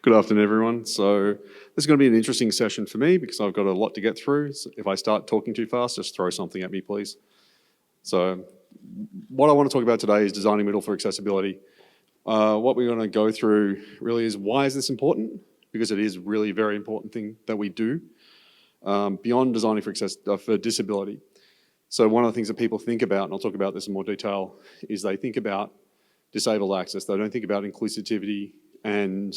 Good afternoon, everyone. So this is going to be an interesting session for me because I've got a lot to get through. So if I start talking too fast, just throw something at me, please. So what I want to talk about today is designing Moodle for accessibility. What we're going to go through really is why is this important? Because it is really a very important thing that we do beyond designing for disability. So one of the things that people think about, and I'll talk about this in more detail, is they think about disabled access. They don't think about inclusivity and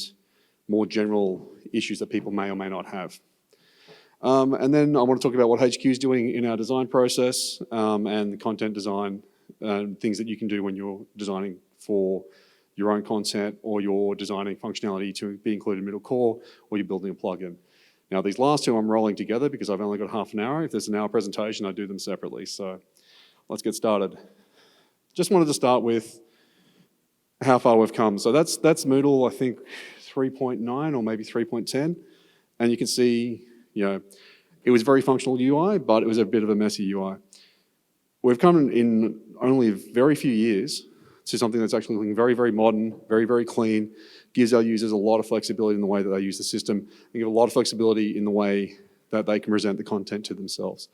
more general issues that people may or may not have. And then I want to talk about what HQ is doing in our design process and the content design, things that you can do when you're designing for your own content or you're designing functionality to be included in Moodle Core or you're building a plugin. Now these last two I'm rolling together because I've only got half an hour. If there's an hour presentation, I do them separately. So let's get started. Just wanted to start with how far we've come. So that's Moodle, I think, 3.9 or maybe 3.10. And you can see, it was very functional UI, but it was a bit of a messy UI. We've come in only a very few years to something that's actually looking very, very modern, very, very clean, gives our users a lot of flexibility in the way that they use the system, and give a lot of flexibility in the way that they can present the content to themselves.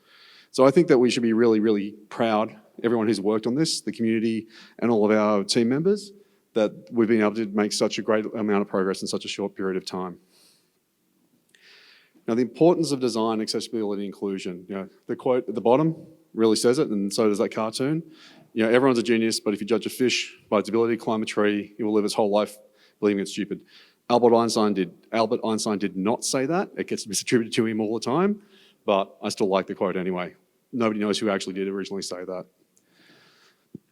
So I think that we should be really, really proud, everyone who's worked on this, the community and all of our team members, that we've been able to make such a great amount of progress in such a short period of time. Now, the importance of design, accessibility, and inclusion. The quote at the bottom really says it, and so does that cartoon. Everyone's a genius, but if you judge a fish by its ability to climb a tree, he will live his whole life believing it's stupid. Albert Einstein did not say that. It gets misattributed to him all the time, but I still like the quote anyway. Nobody knows who actually did originally say that.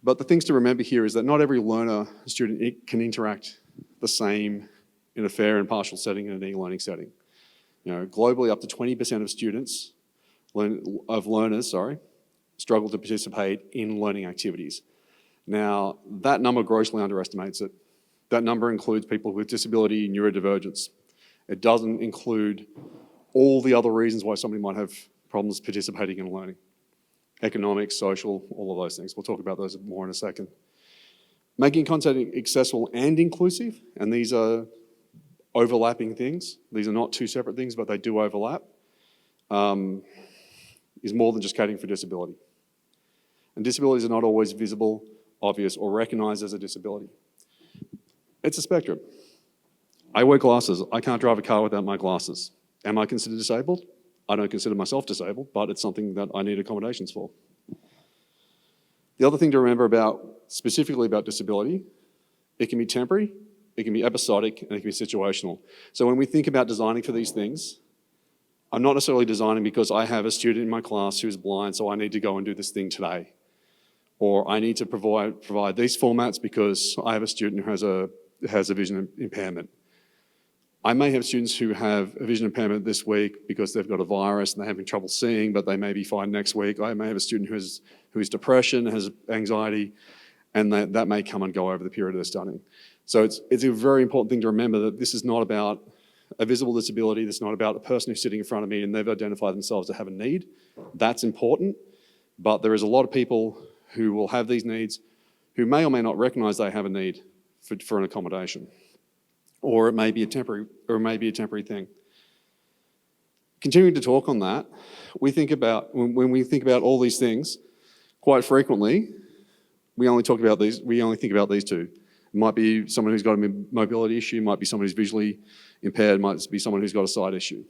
But the things to remember here is that not every student can interact the same in a fair and partial setting in an e-learning setting. Globally, up to 20% of students, learners, struggle to participate in learning activities. Now, that number grossly underestimates it. That number includes people with disability and neurodivergence. It doesn't include all the other reasons why somebody might have problems participating in learning. Economic, social, all of those things. We'll talk about those more in a second. Making content accessible and inclusive, and these are overlapping things. These are not two separate things, but they do overlap, is more than just catering for disability. And disabilities are not always visible, obvious, or recognized as a disability. It's a spectrum. I wear glasses. I can't drive a car without my glasses. Am I considered disabled? I don't consider myself disabled, but it's something that I need accommodations for. The other thing to remember specifically about disability, it can be temporary, it can be episodic, and it can be situational. So when we think about designing for these things, I'm not necessarily designing because I have a student in my class who's blind, so I need to go and do this thing today. Or I need to provide these formats because I have a student who has a vision impairment. I may have students who have a vision impairment this week because they've got a virus and they're having trouble seeing, but they may be fine next week. I may have a student who has depression, has anxiety, and that may come and go over the period of their studying. So it's a very important thing to remember that this is not about a visible disability. This is not about a person who's sitting in front of me and they've identified themselves to have a need. That's important, but there is a lot of people who will have these needs who may or may not recognize they have a need for an accommodation. Or it may be a temporary thing. Continuing to talk on that, when we think about all these things, quite frequently, we only think about these two. It might be someone who's got a mobility issue, might be someone who's visually impaired, might be someone who's got a sight issue.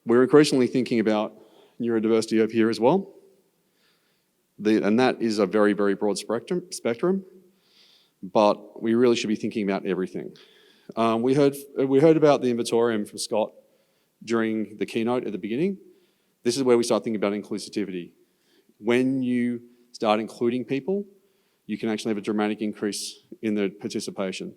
We're increasingly thinking about neurodiversity over here as well. And that is a very, very broad spectrum. But we really should be thinking about everything. We heard about the inventorium from Scott during the keynote at the beginning. This is where we start thinking about inclusivity. When you start including people, you can actually have a dramatic increase in their participation.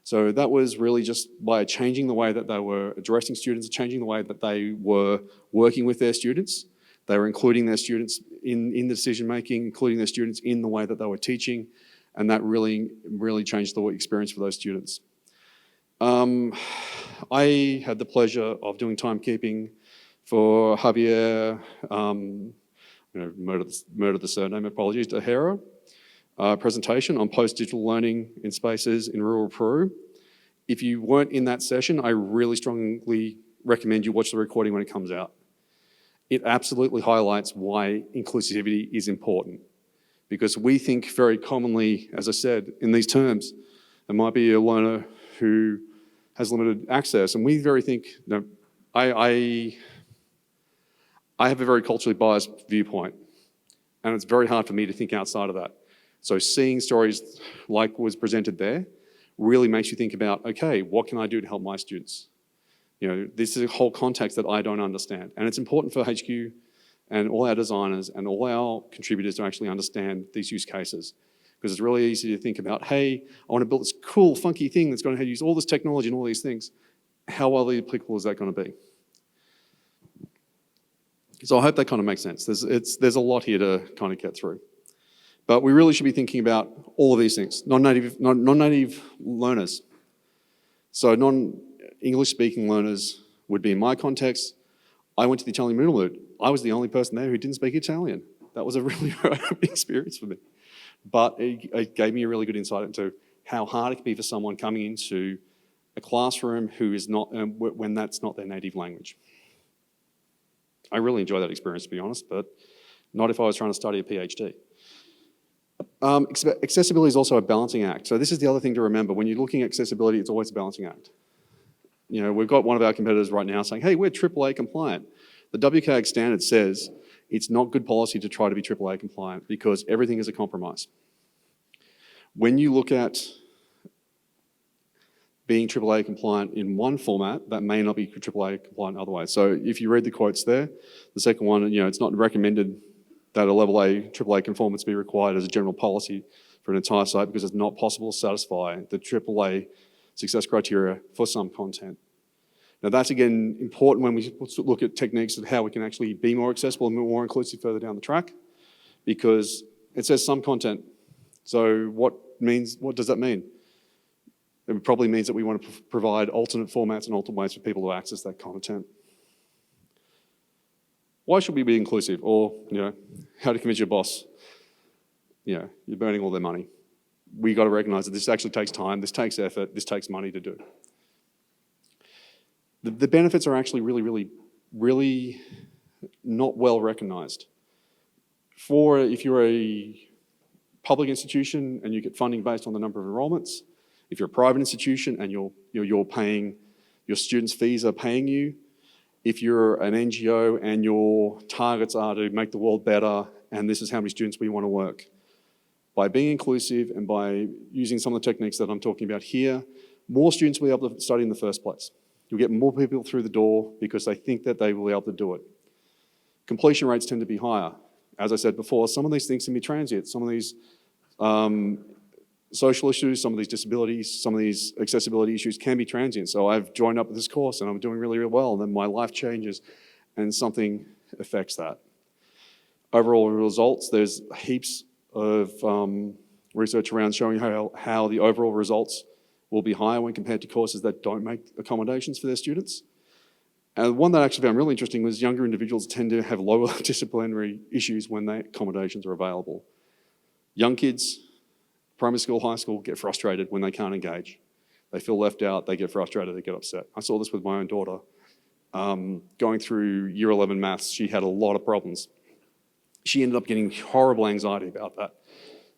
So that was really just by changing the way that they were addressing students, changing the way that they were working with their students. They were including their students in the decision making, including their students in the way that they were teaching. And that really, really changed the experience for those students. I had the pleasure of doing timekeeping for Javier, murdered the surname, apologies, Tejera, presentation on post-digital learning in spaces in rural Peru. If you weren't in that session, I really strongly recommend you watch the recording when it comes out. It absolutely highlights why inclusivity is important. Because we think very commonly, as I said, in these terms, there might be a learner who has limited access, and we very think, no, I have a very culturally biased viewpoint, and it's very hard for me to think outside of that. So seeing stories like was presented there really makes you think about, okay, what can I do to help my students? You know, this is a whole context that I don't understand. And it's important for HQ and all our designers and all our contributors to actually understand these use cases. Because it's really easy to think about, hey, I want to build this cool, funky thing that's going to use all this technology and all these things. How widely applicable is that going to be? So I hope that kind of makes sense. There's a lot here to kind of get through. But we really should be thinking about all of these things. Non-native learners. So non-English speaking learners would be in my context. I went to the Italian MoodleMoot. I was the only person there who didn't speak Italian. That was a really big experience for me. But it gave me a really good insight into how hard it can be for someone coming into a classroom who is not, when that's not their native language. I really enjoyed that experience, to be honest, but not if I was trying to study a PhD. Accessibility is also a balancing act. So this is the other thing to remember. When you're looking at accessibility, it's always a balancing act. You know, we've got one of our competitors right now saying, hey, we're AAA compliant. The WCAG standard says it's not good policy to try to be AAA compliant because everything is a compromise. When you look at being AAA compliant in one format, that may not be AAA compliant otherwise. So if you read the quotes there, the second one, you know, it's not recommended that a level A AAA conformance be required as a general policy for an entire site because it's not possible to satisfy the AAA success criteria for some content. Now that's again important when we look at techniques of how we can actually be more accessible and more inclusive further down the track, because it says some content. So what does that mean? It probably means that we want to provide alternate formats and alternate ways for people to access that content. Why should we be inclusive? Or, you know, how to convince your boss, you know, you're burning all their money. We got to recognize that this actually takes time, this takes effort, this takes money to do. The benefits are actually really not well recognized. If you're a public institution and you get funding based on the number of enrollments, if you're a private institution and you're paying, your students' fees are paying you, if you're an NGO and your targets are to make the world better and this is how many students we want to work. By being inclusive and by using some of the techniques that I'm talking about here, more students will be able to study in the first place. You'll get more people through the door because they think that they will be able to do it. Completion rates tend to be higher. As I said before, some of these things can be transient. Some of these social issues, some of these disabilities, some of these accessibility issues can be transient. So I've joined up with this course and I'm doing really well, and then my life changes and something affects that. Overall results, there's heaps of research around showing how the overall results will be higher when compared to courses that don't make accommodations for their students. And one that I actually found really interesting was younger individuals tend to have lower disciplinary issues when their accommodations are available. Young kids, primary school, high school, get frustrated when they can't engage. They feel left out, they get frustrated, they get upset. I saw this with my own daughter. Going through year 11 maths, she had a lot of problems. She ended up getting horrible anxiety about that.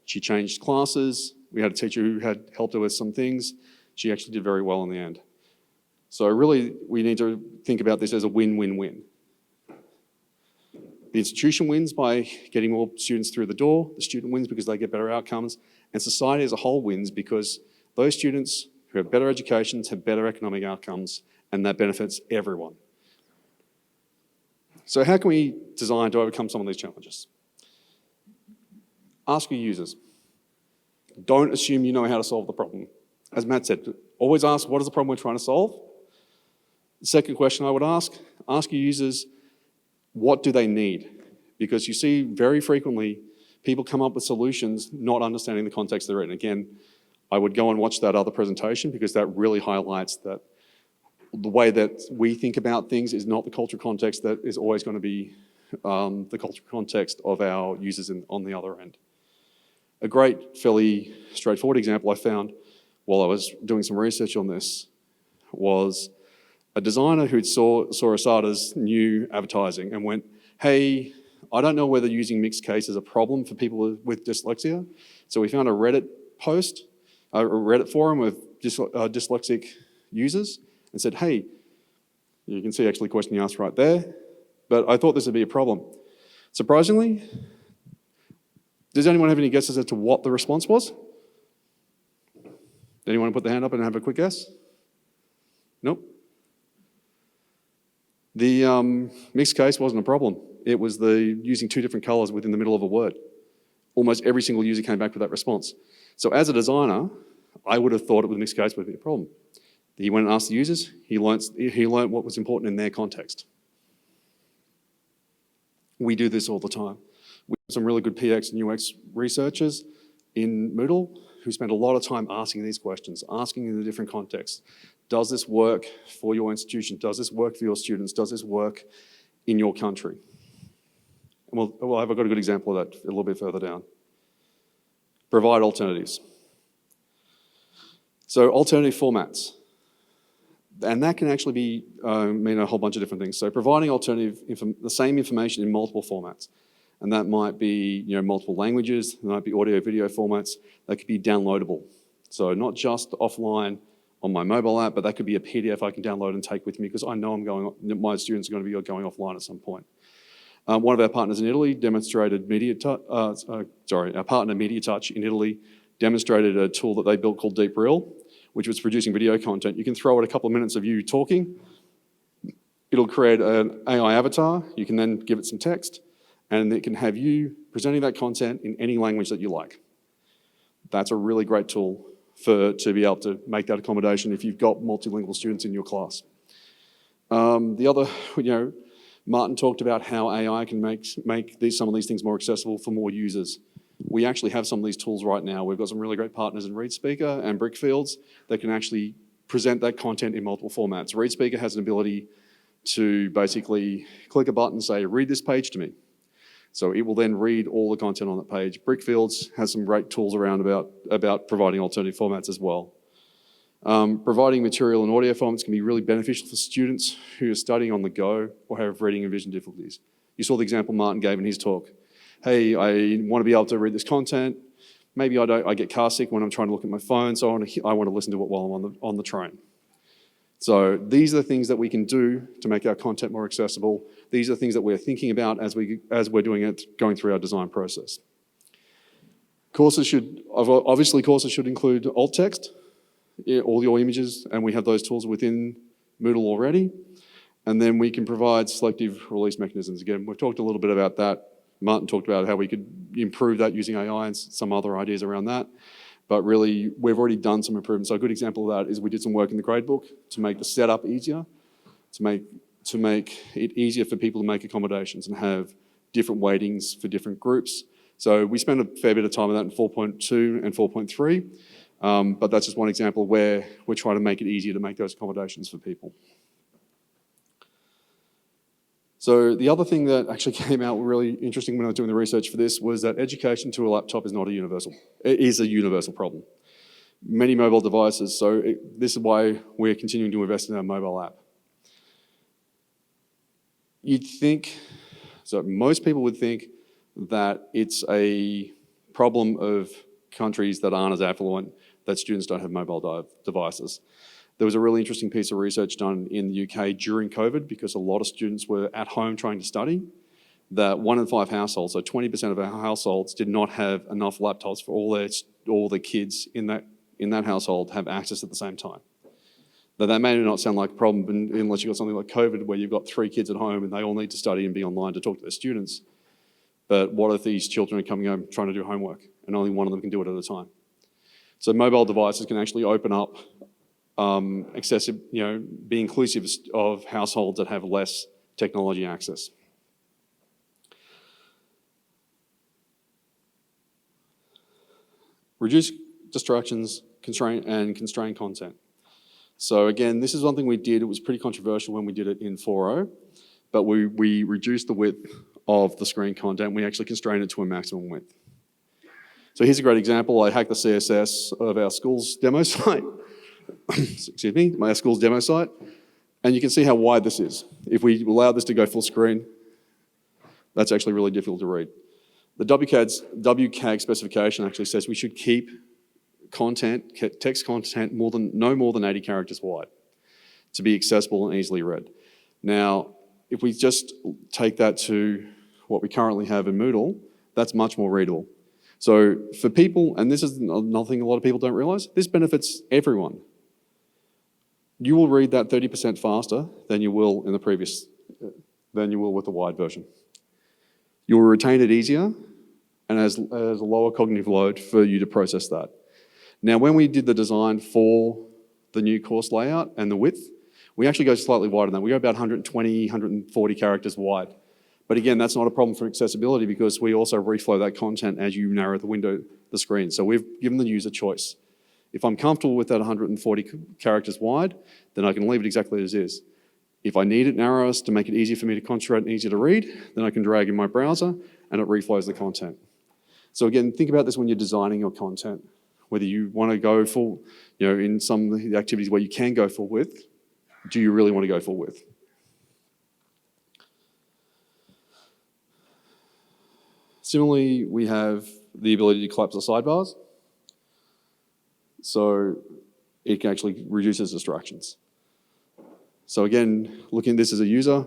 She changed classes. We had a teacher who had helped her with some things. She actually did very well in the end. So really, we need to think about this as a win-win-win. The institution wins by getting more students through the door. The student wins because they get better outcomes. And society as a whole wins because those students who have better educations have better economic outcomes, and that benefits everyone. So how can we design to overcome some of these challenges? Ask your users. Don't assume you know how to solve the problem. As Matt said, always ask, what is the problem we're trying to solve? The second question I would ask your users, what do they need? Because you see very frequently people come up with solutions not understanding the context they're in. Again, I would go and watch that other presentation because that really highlights that the way that we think about things is not the cultural context that is always going to be the cultural context of our users on the other end. A great, fairly straightforward example I found while I was doing some research on this was a designer who saw Asada's new advertising and went, hey, I don't know whether using mixed case is a problem for people with dyslexia. So we found a Reddit post, a Reddit forum with dyslexic users and said, hey, you can see actually the question you asked right there, but I thought this would be a problem. Surprisingly, does anyone have any guesses as to what the response was? Anyone put their hand up and have a quick guess? Nope. The mixed case wasn't a problem. It was the using two different colors within the middle of a word. Almost every single user came back with that response. So as a designer, I would have thought it was mixed case would be a problem. He went and asked the users, he learned what was important in their context. We do this all the time. We have some really good PX and UX researchers in Moodle who spend a lot of time asking these questions, asking in the different contexts. Does this work for your institution? Does this work for your students? Does this work in your country? And I've got a good example of that a little bit further down. Provide alternatives. So alternative formats. And that can actually mean a whole bunch of different things. So providing the same information in multiple formats. And that might be multiple languages, there might be audio, video formats, that could be downloadable. So not just offline on my mobile app, but that could be a PDF I can download and take with me because I know my students are going to be going offline at some point. One of our partners in Italy demonstrated our partner MediaTouch in Italy demonstrated a tool that they built called Deep Reel, which was producing video content. You can throw it a couple of minutes of you talking. It'll create an AI avatar. You can then give it some text, and it can have you presenting that content in any language that you like. That's a really great tool to be able to make that accommodation if you've got multilingual students in your class. The other, Martin talked about how AI can make some of these things more accessible for more users. We actually have some of these tools right now. We've got some really great partners in ReadSpeaker and Brickfields that can actually present that content in multiple formats. ReadSpeaker has an ability to basically click a button and say, read this page to me. So it will then read all the content on that page. Brickfields has some great tools around about providing alternative formats as well. Providing material and audio formats can be really beneficial for students who are studying on the go or have reading and vision difficulties. You saw the example Martin gave in his talk. Hey, I want to be able to read this content. Maybe I get car sick when I'm trying to look at my phone, so I want to listen to it while I'm on the train. So these are the things that we can do to make our content more accessible. These are things that we're thinking about as we're going through our design process. Courses should include alt text, all your images, and we have those tools within Moodle already. And then we can provide selective release mechanisms. Again, we've talked a little bit about that. Martin talked about how we could improve that using AI and some other ideas around that. But really, we've already done some improvements. So a good example of that is we did some work in the gradebook to make the setup easier, to make it easier for people to make accommodations and have different weightings for different groups. So we spent a fair bit of time on that in 4.2 and 4.3, but that's just one example where we're trying to make it easier to make those accommodations for people. So the other thing that actually came out really interesting when I was doing the research for this was that education to a laptop is not a universal. It is a universal problem. Many mobile devices, so this is why we're continuing to invest in our mobile app. Most people would think that it's a problem of countries that aren't as affluent, that students don't have mobile devices. There was a really interesting piece of research done in the UK during COVID because a lot of students were at home trying to study, that 1 in 5 households, so 20% of our households did not have enough laptops for all the kids in that household have access at the same time. Now that may not sound like a problem unless you've got something like COVID where you've got 3 kids at home and they all need to study and be online to talk to their students. But what if these children are coming home trying to do homework and only one of them can do it at a time? So mobile devices can actually open up be inclusive of households that have less technology access. Reduce distractions, constrain content. So again, this is one thing we did. It was pretty controversial when we did it in 4.0, but we reduced the width of the screen content. We actually constrained it to a maximum width. So here's a great example. I hacked the CSS of our school's demo site. Excuse me, my school's demo site. And you can see how wide this is. If we allow this to go full screen, that's actually really difficult to read. The WCAG specification actually says we should keep text content no more than 80 characters wide to be accessible and easily read. Now, if we just take that to what we currently have in Moodle, that's much more readable. So for people, and this is another thing a lot of people don't realize, this benefits everyone. You will read that 30% faster than you will with the wide version. You will retain it easier and has a lower cognitive load for you to process that. Now, when we did the design for the new course layout and the width, we actually go slightly wider than that. We go about 120, 140 characters wide. But again, that's not a problem for accessibility because we also reflow that content as you narrow the screen. So we've given the user choice. If I'm comfortable with that 140 characters wide, then I can leave it exactly as is. If I need it narrower to make it easier for me to concentrate and easier to read, then I can drag in my browser and it reflows the content. So again, think about this when you're designing your content. Whether you want to go full, in some of the activities where you can go full width, do you really want to go full width? Similarly, we have the ability to collapse the sidebars. So it actually reduces distractions. So again, looking at this as a user,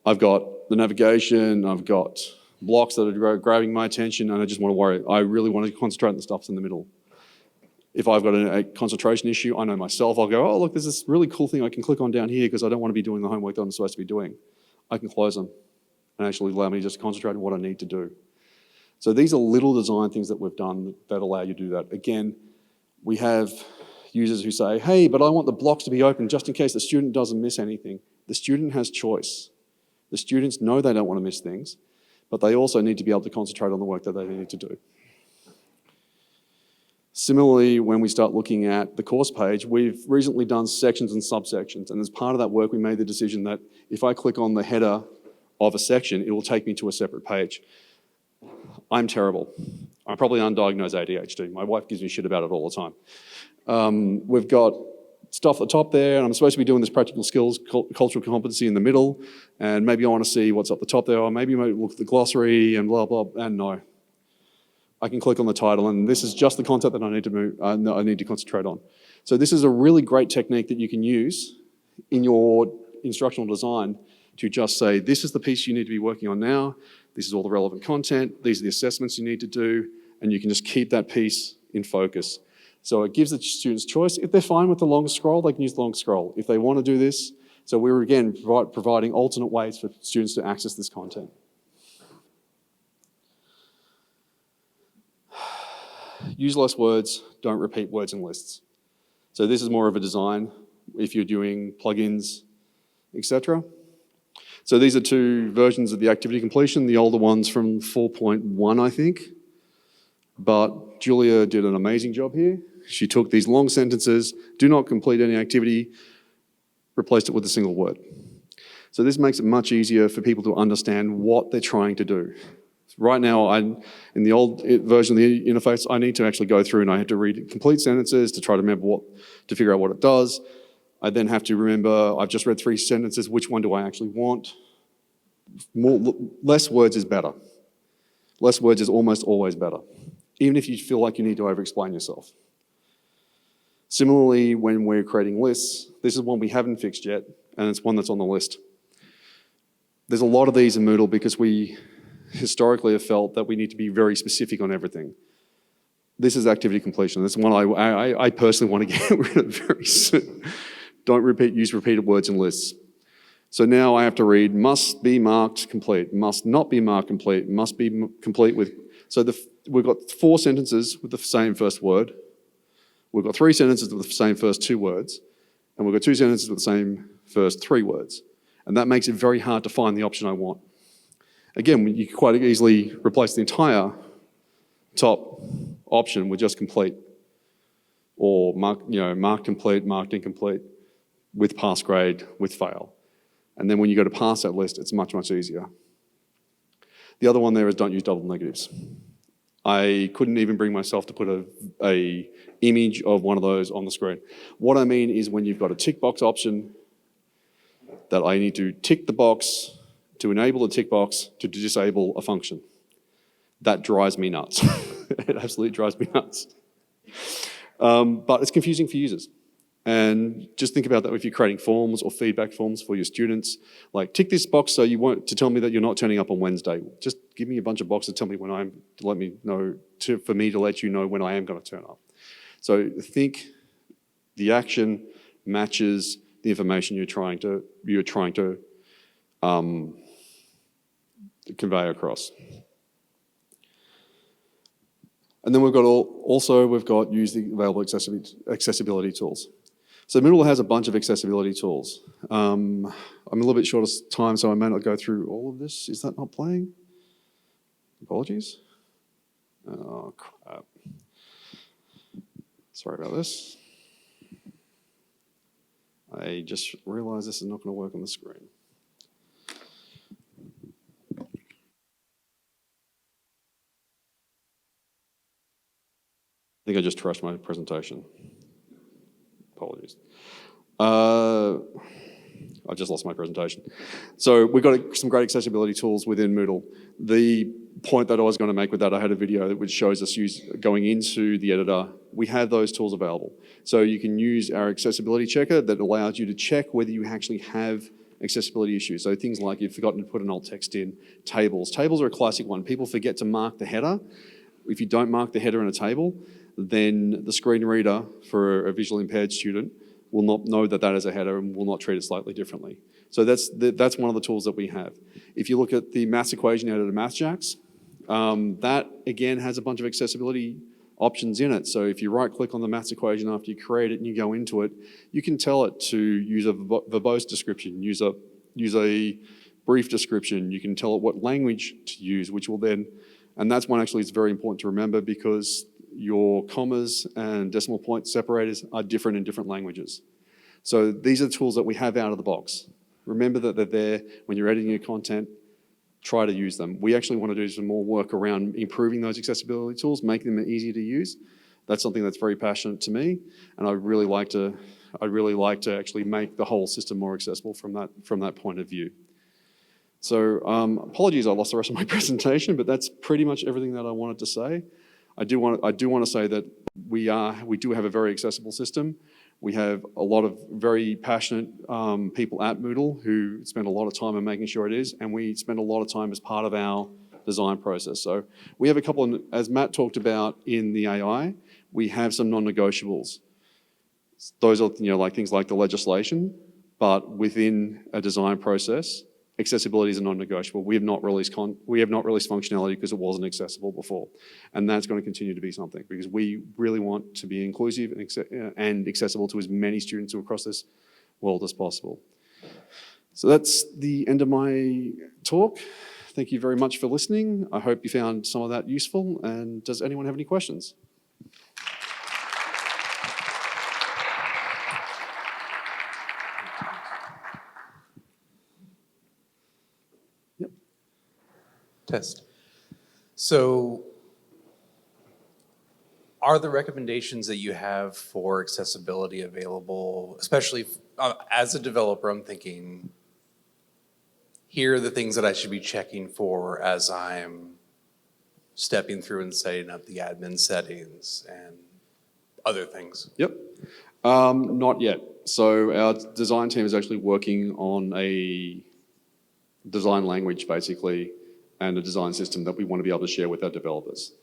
I've got the navigation, I've got blocks that are grabbing my attention, and I just want to worry. I really want to concentrate on the stuff in the middle. If I've got a concentration issue, I know myself, I'll go, oh, look, there's this really cool thing I can click on down here because I don't want to be doing the homework that I'm supposed to be doing. I can close them and actually allow me just to concentrate on what I need to do. So these are little design things that we've done that allow you to do that. Again, we have users who say, hey, but I want the blocks to be open just in case the student doesn't miss anything. The student has choice. The students know they don't want to miss things, but they also need to be able to concentrate on the work that they need to do. Similarly, when we start looking at the course page, we've recently done sections and subsections, and as part of that work, we made the decision that if I click on the header of a section, it will take me to a separate page. I'm terrible. I'm probably undiagnosed ADHD. My wife gives me shit about it all the time. We've got stuff at the top there, and I'm supposed to be doing this practical skills, cultural competency in the middle, and maybe I want to see what's up the top there, or maybe I might look at the glossary and blah, blah, and no. I can click on the title, and this is just the content that I need to concentrate on. So this is a really great technique that you can use in your instructional design to just say, this is the piece you need to be working on now, this is all the relevant content, these are the assessments you need to do, and you can just keep that piece in focus. So it gives the students choice. If they're fine with the long scroll, they can use the long scroll. If they want to do this, so we're again providing alternate ways for students to access this content. Use less words, don't repeat words in lists. So this is more of a design if you're doing plugins, etc. So these are two versions of the activity completion, the older ones from 4.1, I think. But Julia did an amazing job here. She took these long sentences, do not complete any activity, replaced it with a single word. So this makes it much easier for people to understand what they're trying to do. Right now, in the old version of the interface, I need to actually go through and I have to read complete sentences to try to remember to figure out what it does. I then have to remember, I've just read 3 sentences, which one do I actually want? Less words is better. Less words is almost always better, even if you feel like you need to over-explain yourself. Similarly, when we're creating lists, this is one we haven't fixed yet, and it's one that's on the list. There's a lot of these in Moodle because we historically have felt that we need to be very specific on everything. This is activity completion. That's one I personally want to get rid of very soon. Don't use repeated words in lists. So now I have to read must be marked complete, must not be marked complete, must be complete with, so we've got 4 sentences with the same first word. We've got 3 sentences with the same first 2 words, and we've got 2 sentences with the same first 3 words. And that makes it very hard to find the option I want. Again, you can quite easily replace the entire top option with just complete, or marked complete, marked incomplete, with pass grade, with fail. And then when you go to pass that list, it's much, much easier. The other one there is don't use double negatives. I couldn't even bring myself to put a image of one of those on the screen. What I mean is when you've got a tick box option, that I need to tick the box to enable the tick box to disable a function. That drives me nuts. It absolutely drives me nuts. But it's confusing for users. And just think about that if you're creating forms or feedback forms for your students. Like, tick this box so you won't, to tell me that you're not turning up on Wednesday. Just give me a bunch of boxes, tell me when for me to let you know when I am going to turn up. So think the action matches the information you're trying to convey across. And then we've got use the available accessibility tools. So Moodle has a bunch of accessibility tools. I'm a little bit short of time, so I may not go through all of this. Is that not playing? Apologies. Oh, crap. Sorry about this. I just realized this is not going to work on the screen. I think I just trashed my presentation. Apologies. I've just lost my presentation. So we've got some great accessibility tools within Moodle. The point that I was going to make with that, I had a video which shows us going into the editor. We have those tools available. So you can use our accessibility checker that allows you to check whether you actually have accessibility issues. So things like you've forgotten to put an alt text in. Tables. Tables are a classic one. People forget to mark the header. If you don't mark the header in a table, then the screen reader for a visually impaired student will not know that that is a header and will not treat it slightly differently. So that's one of the tools that we have. If you look at the maths equation editor, MathJax, that again has a bunch of accessibility options in it. So if you right click on the maths equation after you create it and you go into it, you can tell it to use a verbose description, use a brief description. You can tell it what language to use, which will then, and that's one actually is very important to remember because your commas and decimal point separators are different in different languages. So these are the tools that we have out of the box. Remember that they're there when you're editing your content, try to use them. We actually want to do some more work around improving those accessibility tools, making them easier to use. That's something that's very passionate to me, and I'd really like to actually make the whole system more accessible from that point of view. So apologies, I lost the rest of my presentation, but that's pretty much everything that I wanted to say. I do want to say that we do have a very accessible system. We have a lot of very passionate people at Moodle who spend a lot of time in making sure it is, and we spend a lot of time as part of our design process. So we have a couple of, as Matt talked about in the AI, we have some non-negotiables. Those are like things like the legislation, but within a design process, accessibility is a non-negotiable. We have not released functionality because it wasn't accessible before. And that's going to continue to be something because we really want to be inclusive and accessible to as many students across this world as possible. So that's the end of my talk. Thank you very much for listening. I hope you found some of that useful. And does anyone have any questions? Test. So are the recommendations that you have for accessibility available, especially as a developer, I'm thinking, here are the things that I should be checking for as I'm stepping through and setting up the admin settings and other things? Yep. Not yet. So our design team is actually working on a design language, basically, and a design system that we want to be able to share with our developers.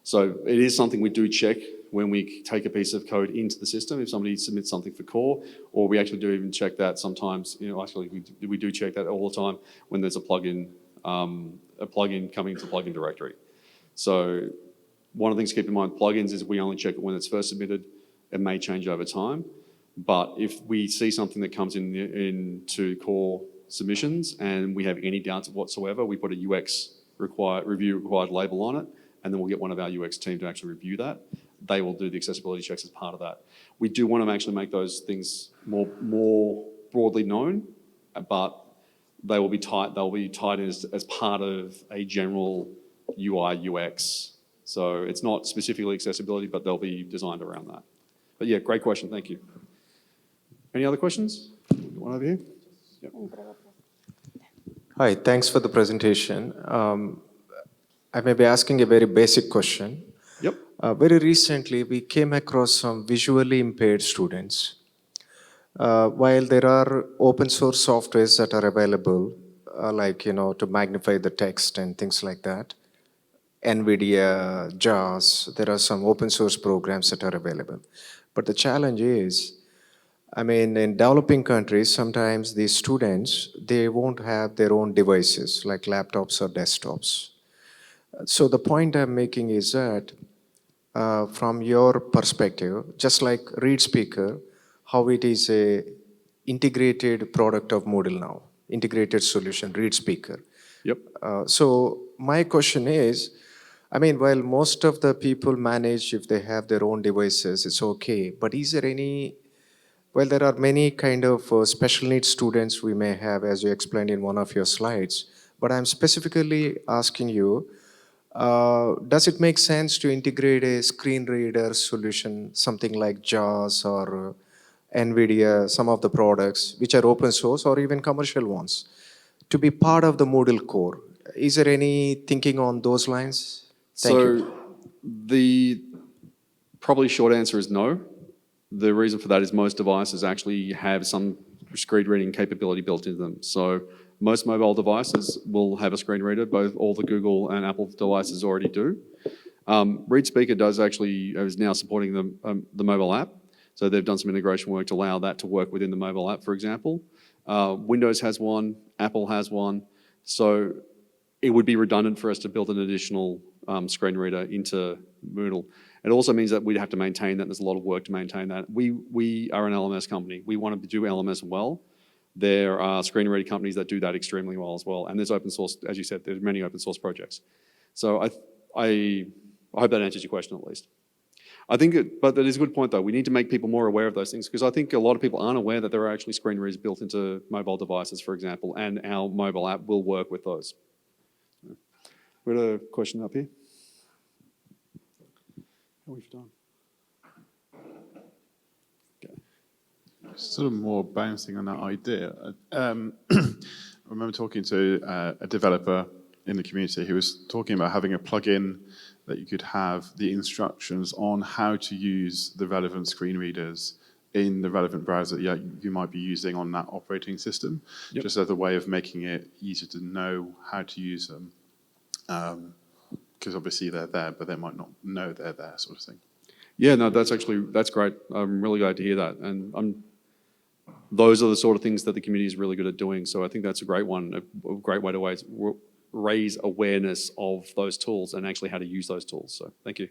So it is something we do check when we take a piece of code into the system, if somebody submits something for core, or we actually do even check that sometimes, actually we do check that all the time when there's a plugin coming to plugin directory. So one of the things to keep in mind with plugins is we only check it when it's first submitted. It may change over time, but if we see something that comes into core submissions and we have any doubts whatsoever, we put a review required label on it, and then we'll get one of our UX team to actually review that. They will do the accessibility checks as part of that. We do want to actually make those things more broadly known, but they will be tied in as part of a general UI UX So it's not specifically accessibility, but they'll be designed around that. But yeah, great question, thank you. Any other questions? One over here? Yep. Hi, thanks for the presentation. I may be asking a very basic question. Yep. Very recently, we came across some visually impaired students. While there are open source softwares that are available, like, to magnify the text and things like that, NVIDIA, JAWS, there are some open source programs that are available. But the challenge is, I mean, in developing countries, sometimes these students, they won't have their own devices, like laptops or desktops. So the point I'm making is that, from your perspective, just like Read Speaker, how it is a integrated product of Moodle now, integrated solution, Read Speaker. Yep. So my question is, I mean, while most of the people manage if they have their own devices, it's okay. But is there any, well, there are many kind of special needs students we may have, as you explained in one of your slides. But I'm specifically asking you, does it make sense to integrate a screen reader solution, something like JAWS or NVIDIA, some of the products which are open source or even commercial ones, to be part of the Moodle core? Is there any thinking on those lines? Thank you. So the probably short answer is no. The reason for that is most devices actually have some screen reading capability built into them. So most mobile devices will have a screen reader, both all the Google and Apple devices already do. Read Speaker is now supporting the mobile app. So they've done some integration work to allow that to work within the mobile app, for example. Windows has one, Apple has one. So it would be redundant for us to build an additional screen reader into Moodle. It also means that we'd have to maintain that. There's a lot of work to maintain that. We are an LMS company. We want to do LMS well. There are screen reader companies that do that extremely well as well. And there's open source, as you said, there's many open source projects. So I hope that answers your question at least. But that is a good point though. We need to make people more aware of those things because I think a lot of people aren't aware that there are actually screen readers built into mobile devices, for example, and our mobile app will work with those. We got a question up here. How we've done. Okay. Sort of more bouncing on that idea. I remember talking to a developer in the community who was talking about having a plugin that you could have the instructions on how to use the relevant screen readers in the relevant browser that you might be using on that operating system, Yep. just as a way of making it easier to know how to use them. Because obviously they're there, but they might not know they're there, sort of thing. Yeah, no, that's great. I'm really glad to hear that. And those are the sort of things that the community is really good at doing. So I think that's a great one, a great way to raise awareness of those tools and actually how to use those tools. So thank you.